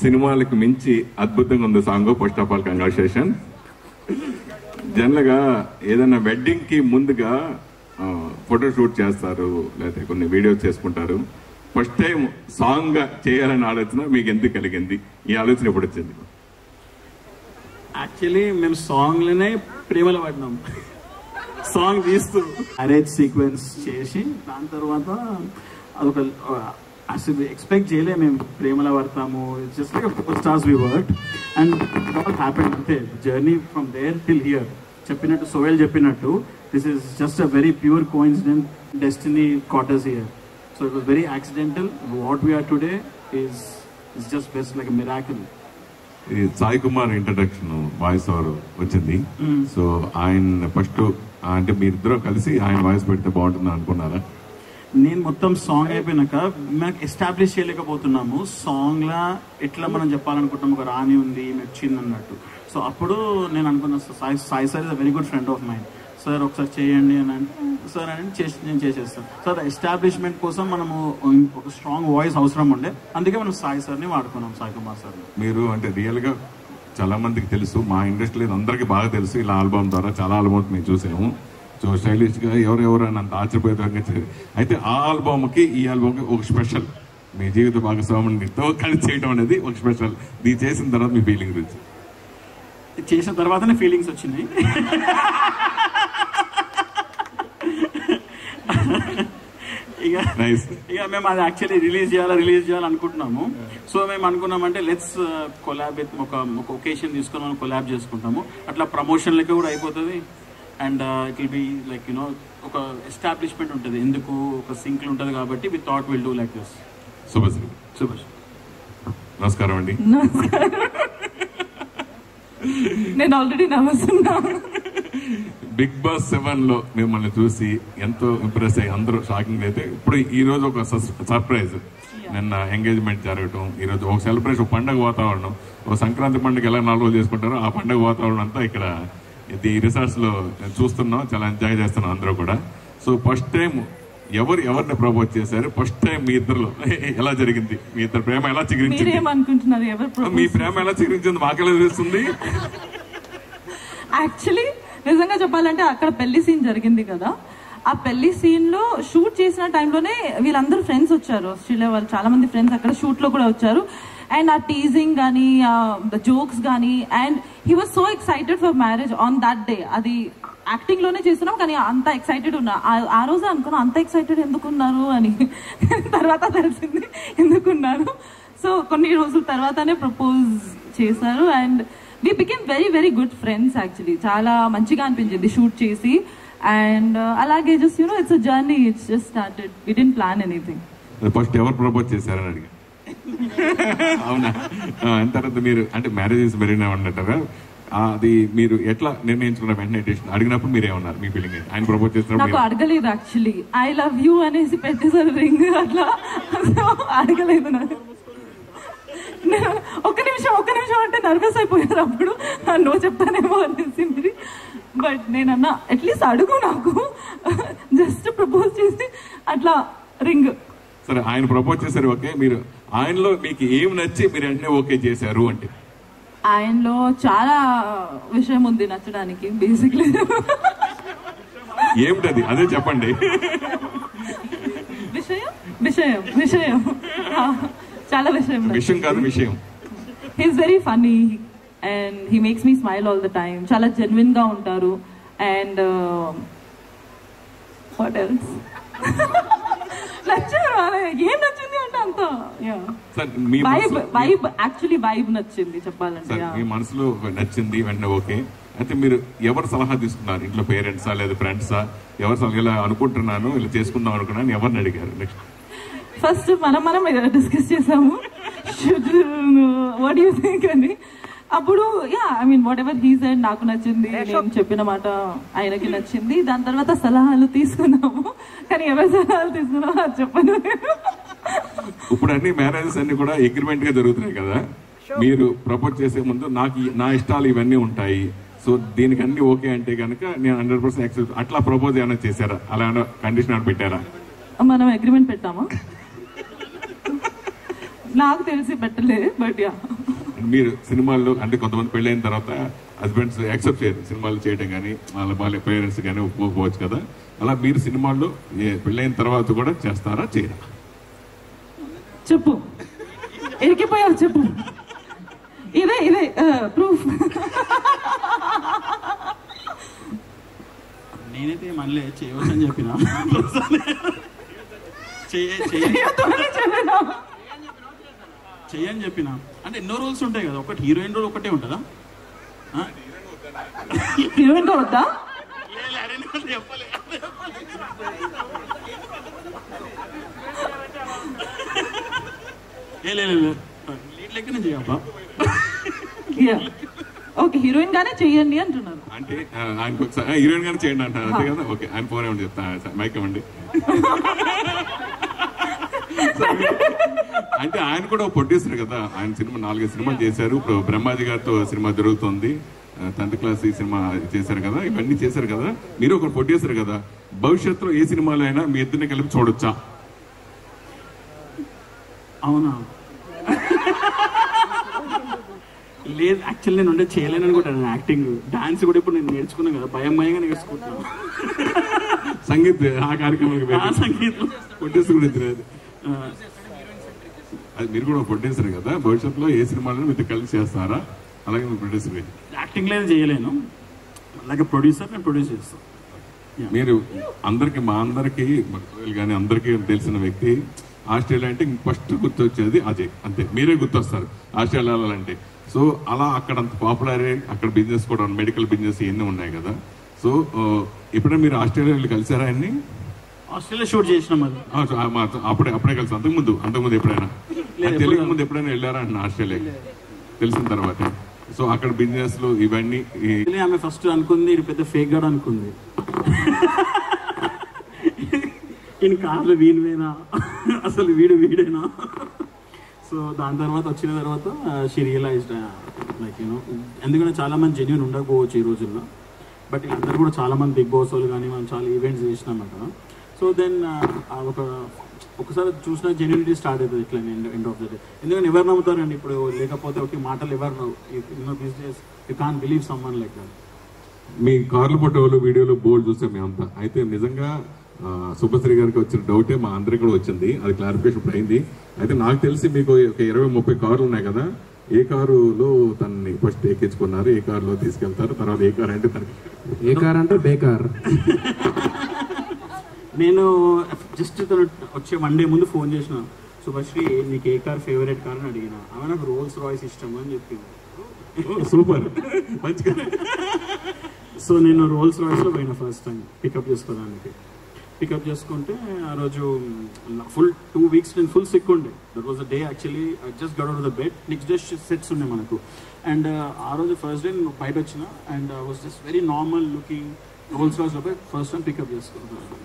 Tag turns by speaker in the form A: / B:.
A: సినిమాలకు మించి అద్భుతంగా ఉంది song. First of all congratulation. General గా ఏదైనా వెడ్డింగ్ కి ముందుగా ఫోటో షూట్ చేస్తారు, లేకపోతే కొన్ని వీడియోస్ చేసుకుంటారు. ఫస్ట్ టైం సాంగ్ చేయాలనే ఆలోచన మీకు ఎందుకు కలిగింది? ఈ ఆలోచన ఎప్పుడు వచ్చింది?
B: యాక్చువల్లీ మేము సాంగ్లోనే ప్రేమలో పడినాం. సాంగ్ తీస్తూ మ్యారేజ్ సీక్వెన్స్ చేసి దాని తర్వాత అదొక అసలు ఎక్స్పెక్ట్ చేయలే మేము ప్రేమలో పడతాము. Just like stars we work and all happen. అంతే journey from there till here. చెప్పినట్టు సోయల్ చెప్పినట్టు this is just a very pure coincident. Destiny caught us here. So it was very accidental. What we are today is just best like a miracle.
A: Sai Kumar introduction voice over వచ్చింది. So ఆయన first అంటే మీరిద్దరూ కలిసి ఆయన voice పెడితే బాగుంటుంది అనుకున్నారా?
B: నేను మొత్తం సాంగ్ అయిపోయినాక మనకు ఎస్టాబ్లిష్ చేయలేకపోతున్నాము. సాంగ్ లా ఎట్లా మనం చెప్పాలనుకుంటున్నాం, ఒక రాణి ఉంది వచ్చింది అన్నట్టు. సో అప్పుడు నేను అనుకున్నాను Sai sir is a very good friend of mind. Sir ఒకసారి చేయండి అని అంటే సార్ అని నేను చేసేస్తాను. సార్ ఎస్టాబ్లిష్మెంట్ కోసం మనము ఒక స్ట్రాంగ్ వాయిస్ అవసరం ఉండే, అందుకే మనం సాయి సార్ని వాడుకున్నాం, సాయి కుమార్ సార్.
A: మీరు అంటే రియల్ గా చాలా మందికి తెలుసు, మా ఇండస్ట్రీలో అందరికీ బాగా తెలుసు. ఇలా ఆల్బమ్ ద్వారా చాలా ఆల్బమ్స్ మేము చూసాము. సో స్టైలిష్ గా ఎవరెవరు అని అంత ఆశ్చర్యపోయేంగా. అయితే ఆ ఆల్బమ్ కి ఈ ఆల్బమ్ కి ఒక స్పెషల్, మీ జీవిత భాగస్వామితో కలిసి చేయడం అనేది ఒక స్పెషల్. ఇది చేసిన తర్వాత మీ ఫీలింగ్ గురించి?
B: చేసిన తర్వాతనే ఫీలింగ్స్ వచ్చినాయి. ఇక మేము అది యాక్చువల్లీ రిలీజ్ చేయాలనుకుంటున్నాము. సో మేము అనుకున్నామంటే లెట్స్ కొలాబ్ విత్ ఒక ఒకేషన్ తీసుకొని మనం కొలాబ్ చేసుకుంటాము. అట్లా ప్రమోషన్ లెక్క కూడా అయిపోతుంది. And it will be like you know ఒక ఎస్టాబ్లిష్మెంట్ ఉంటుంది, ఎందుకు ఒక సింక్లు ఉంటుంది కాబట్టి we thought will do like this.
A: Shubhashree నమస్కారం అండి.
C: నేను ఆల్రెడీ నమస్తున్నాను.
A: బిగ్ బాస్ 7 లో మిమ్మల్ని చూసి ఎంతో ఇంప్రెస్ అయ్యి అందరూ షాకింగ్ అయితే ఇప్పుడు ఈ రోజు ఒక సర్ప్రైజ్. నిన్న ఎంగేజ్మెంట్ జరగటం, ఈ రోజు ఒక సెలబ్రేషన్, పండుగ వాతావరణం. ఒక సంక్రాంతి పండుగ ఎలా 4 రోజులు చేసుకుంటారో ఆ పండుగ వాతావరణం అంతా ఇక్కడ ఈ రిసార్ట్స్ లో చూస్తున్నాం. చాలా ఎంజాయ్ చేస్తున్నాం అందరూ కూడా. సో ఫస్ట్ టైం ఎవరిని ప్రపోజ్ చేశారు? ఫస్ట్ టైం మీ ఇద్దరు ఎలా జరిగింది? మీ ఇద్దరు ప్రేమ ఎలా చిగురించింది? మీ ప్రేమ ఎలా చిగురించింది మాకెలా తెలుస్తుంది?
C: యాక్చువల్లీ నిజంగా చెప్పాలంటే అక్కడ పెళ్లి సీన్ జరిగింది కదా, ఆ పెళ్లి సీన్ లో షూట్ చేసిన టైంలోనే వీళ్ళందరూ ఫ్రెండ్స్ వచ్చారు. ఆస్ట్రేలియా వాళ్ళు చాలా మంది ఫ్రెండ్స్ అక్కడ షూట్ లో కూడా వచ్చారు. అండ్ ఆ టీజింగ్ కానీ ద జోక్స్ కానీ, and he was so excited for marriage on that day. అది యాక్టింగ్ లోనే చేస్తున్నాం కానీ అంత ఎక్సైటెడ్ ఉన్నా. ఆ రోజే అనుకున్నా అంత ఎక్సైటెడ్ ఎందుకున్నారు అని. తర్వాత తెలిసింది ఎందుకున్నారు. సో కొన్ని రోజుల తర్వాతనే ప్రపోజ్ చేశారు. And we became very very good friends actually. చాలా మంచిగా అనిపించింది షూట్ చేసి. అండ్ అలాగే just you know it's a journey, it's just started, we didn't plan anything.
A: First ఎవరు ప్రపోజ్ చేశారని అడిగా. అవునా? తర్వాత మీరు అంటే మ్యారేజెస్ మెరీనా అన్నట్టుగా అది మీరు ఎట్లా నిర్ణయించుకున్న వెంటనే అడిగినప్పుడు మీరు ఏమన్నారు? మీ ఫీలింగ్ ఆయన ప్రపోజ్ చేస్తున్నప్పుడు?
C: నాకు అడగలేదు యాక్చువల్లీ. ఐ లవ్ యూ అనేసి పెట్టేసారు రింగ్ అట్లా. అడగలేదు నాకు. ఒక్క నిమిషం అంటే నర్వస్ అయిపోయారు. అప్పుడు నో చెప్తానేమో అనిపించింది. బట్ నేనన్నా అట్లీస్ట్ అడుగు, నాకు జస్ట్ ప్రపోజ్ చేసి అట్లా రింగ్.
A: సరే ఆయన ప్రపోజ్ చేశారు, ఓకే. మీరు ఆయనలో మీకు ఏం నచ్చి మీరు వెంటనే ఓకే చేశారు అంటే?
C: ఆయనలో చాలా విషయం ఉంది నచ్చడానికి. బేసిక్లీ
A: ఏమిటది? అదే చెప్పండి.
C: విషయం చాలా విషయం కాదు విషయం. He's very funny and he makes me smile all the time. చాలా జెన్యున్ గా ఉంటారు. అండ్ వాట్ ఎల్స్ నచ్చారు. ఏం నచ్చింది అంటే అంత వైబ్, యాక్చువల్లీ వైబ్ నచ్చింది చెప్పాలంటే.
A: మీ మనసులో నచ్చింది వెంటనే ఓకే. అయితే మీరు ఎవరు సలహా తీసుకున్నారు? ఇంట్లో పేరెంట్సా లేదా ఫ్రెండ్సా? ఎవరు సలహా ఇలా అనుకుంటున్నాను ఇలా చేసుకుందాం అనుకున్నాను ఎవరిని అడిగారు? నెక్స్ట్
C: ఫస్ట్ మనం డిస్కస్ చేసాము వాట్ యూ థింక్ అని. అప్పుడు I mean what ever he said నాకు నచ్చింది, నేను చెప్పిన మాట ఆయనకి నచ్చింది. దాని తర్వాత సలహాలు తీసుకున్నాము. కానీ ఎవరి సలహాలు తీసుకున్నామో అది చెప్పను.
A: ఇప్పుడు అన్ని మ్యారేజెస్ అన్ని కూడా అగ్రిమెంట్ గా జరుగుతున్నాయి కదా. మీరు ప్రపోజ్ చేసే ముందు నా ఇష్టాలు ఇవన్నీ ఉంటాయి, సో దీనికి అన్ని ఓకే అంటే కనుక నేను 100% యాక్సెప్ట్. అట్లా ప్రపోజ్ ఏమైనా చేశారా? అలా కండిషన్ పెట్టారా?
C: మనం అగ్రిమెంట్ పెట్టామా? నాకు తెలిసి పెట్టలేదు, బట్ యా.
A: మీరు సినిమాల్లో అంటే కొంతమంది పెళ్ళైన తర్వాత హస్బెండ్స్ యాక్సెప్ట్ చేయరు సినిమాలు చేయడం కానీ, వాళ్ళ పేరెంట్స్ కానీ ఒప్పుకోకపోవచ్చు కదా, అలా మీరు సినిమాల్లో పెళ్ళైన తర్వాత కూడా చేస్తారా చేయరా?
C: చెప్పు, ఎరికిపోయావు, చెప్పు. ఇదే ప్రూఫ్.
B: నేనైతే మళ్ళీ చేయవచ్చు అని చెప్పిన, చెయ్యని చెప్పిన. అంటే ఎన్నో రోల్స్ ఉంటాయి కదా, ఒకటి హీరోయిన్ రోల్ ఒకటే ఉంటుందా?
C: హీరోయిన్ వద్దా?
B: లీడ్ లెక్కనే చేయబ్బా.
C: ఓకే, హీరోయిన్ గానే చెయ్యండి అంటున్నారు.
A: అంటే ఆయనకు హీరోయిన్ గానే చేయండి అంటారు అంతే కదా? ఓకే, ఆయన ఫోన్ ఏమండి చెప్తా, మైక్ ఇవ్వండి. అంటే ఆయన కూడా ప్రొడ్యూసర్ కదా, ఆయన సినిమా 4 సినిమాలు చేశారు. ఇప్పుడు బ్రహ్మాజీ గారితో సినిమా జరుగుతుంది, 10th క్లాస్ ఈ సినిమా చేశారు కదా, ఇవన్నీ చేశారు కదా. మీరు ఒక ప్రొడ్యూసర్ కదా, భవిష్యత్తులో ఏ సినిమాలో అయినా మీ ఇద్దరిని కలిపి చూడొచ్చా?
B: అవునా? లేదు, యాక్చువల్లీ నేను ఉంటే చేయలేను అనుకుంటాను. యాక్టింగ్, డాన్స్ కూడా ఇప్పుడు నేను నేర్చుకున్నాను కదా, భయంగా నేర్చుకుంటున్నాను.
A: సంగీత్ ఆ కార్యక్రమం
B: సంగీతం
A: ప్రొడ్యూసర్ కూడా తెలియదు. అది మీరు కూడా ప్రొడ్యూసర్ కదా, భవిష్యత్తులో ఏ సినిమాలను మీతో కలిసి చేస్తారా? అలాగే మీరు ప్రొడ్యూసర్.
B: యాక్టింగ్ లేదు, చేయలేను. అలాగే ప్రొడ్యూసర్, నేను ప్రొడ్యూస్ చేస్తాను.
A: మీరు అందరికి, మా అందరికి కానీ అందరికీ తెలిసిన వ్యక్తి ఆస్ట్రేలియా అంటే ఫస్ట్ గుర్తొచ్చేది అజయ్, అంతే. మీరే గుర్తొస్తారు ఆస్ట్రేలియా వెళ్ళాలంటే. సో అలా అక్కడ అంత పాపులర్, అక్కడ బిజినెస్ కూడా మెడికల్ బిజినెస్ ఇవన్నీ ఉన్నాయి కదా. సో ఎప్పుడైనా మీరు ఆస్ట్రేలియా వెళ్ళి కలిసారా ఆయన్ని?
B: ఆస్ట్రేలియా షూట్ చేసినాం అది.
A: అప్పుడే కలిసి అంతకుముందు ఎప్పుడైనా తెలియక ముందు ఎప్పుడైనా వెళ్ళారా అంటున్నా ఆస్ట్రేలియా తెలిసిన తర్వాత? సో అక్కడ బిజినెస్ లో ఇవన్నీ.
B: ఆమె ఫస్ట్ అనుకుంది ఇది పెద్ద ఫేక్ గాడు అనుకుంది. ఈయన కార్లు వీడివేనా, అసలు వీడేనా? సో దాని తర్వాత వచ్చిన తర్వాత షీ రియలైజ్డ్ లైక్ ఎందుకంటే చాలా మంది జెన్యూన్ ఉండకపోవచ్చు ఈ రోజుల్లో, బట్ అందరు కూడా చాలా మంది బిగ్ బాస్ వాళ్ళు కానీ మనం చాలా ఈవెంట్స్ చేసినాం అక్కడ. సో దెన్ ఒకసారి చూసిన జెన్యూనిటీ స్టార్ట్ అవుతుంది ఇట్లా ఎండ్ ఆఫ్ ద డే. ఎందుకంటే ఎవరు నమ్ముతారండి ఇప్పుడు, లేకపోతే ఒక మాటలు ఎవరు business you can't believe someone like that.
A: మీ కార్లు ఫోటోలు వీడియోలు బోర్డు చూసాం మేమంతా. అయితే నిజంగా సుభశ్రీ గారికి వచ్చిన డౌటే మా అందరికి కూడా వచ్చింది, అది క్లారిఫికేషన్ ఇప్పుడు అయింది. అయితే నాకు తెలిసి మీకు ఒక 20-30 కార్లు ఉన్నాయి కదా, ఏ కారులో తనని ఫస్ట్ ఎక్కించుకున్నారు, ఏ కారులో తీసుకెళ్తారు, తర్వాత ఏ కార్ అంటే తనకి
D: ఏ కార్ అంటే బేకార్.
B: నేను జస్ట్ తను వచ్చే 1 day ముందు ఫోన్ చేసిన, సుభశ్రీ నీకు ఏ కార్ ఫేవరెట్ కార్ అని అడిగిన. ఆమె నాకు రోల్స్ రాయ్స్ ఇష్టం అని చెప్పింది.
A: సూపర్, మంచిగా.
B: సో నేను రోల్స్ రాయ్స్లో పోయినా ఫస్ట్ టైం పికప్ చేసుకోవడానికి. పికప్ చేసుకుంటే ఆ రోజు ఫుల్ 2 weeks నేను ఫుల్ సిక్ ఉండే. That was the day actually I just get out of the bed. Next day sets ఉన్నాయి మనకు. అండ్ ఆ రోజు ఫస్ట్ డే నేను బయట వచ్చిన and I was just very normal looking. రోల్స్ రాయ్స్లో పోయి ఫస్ట్ టైం పికప్ చేసుకున్నాను.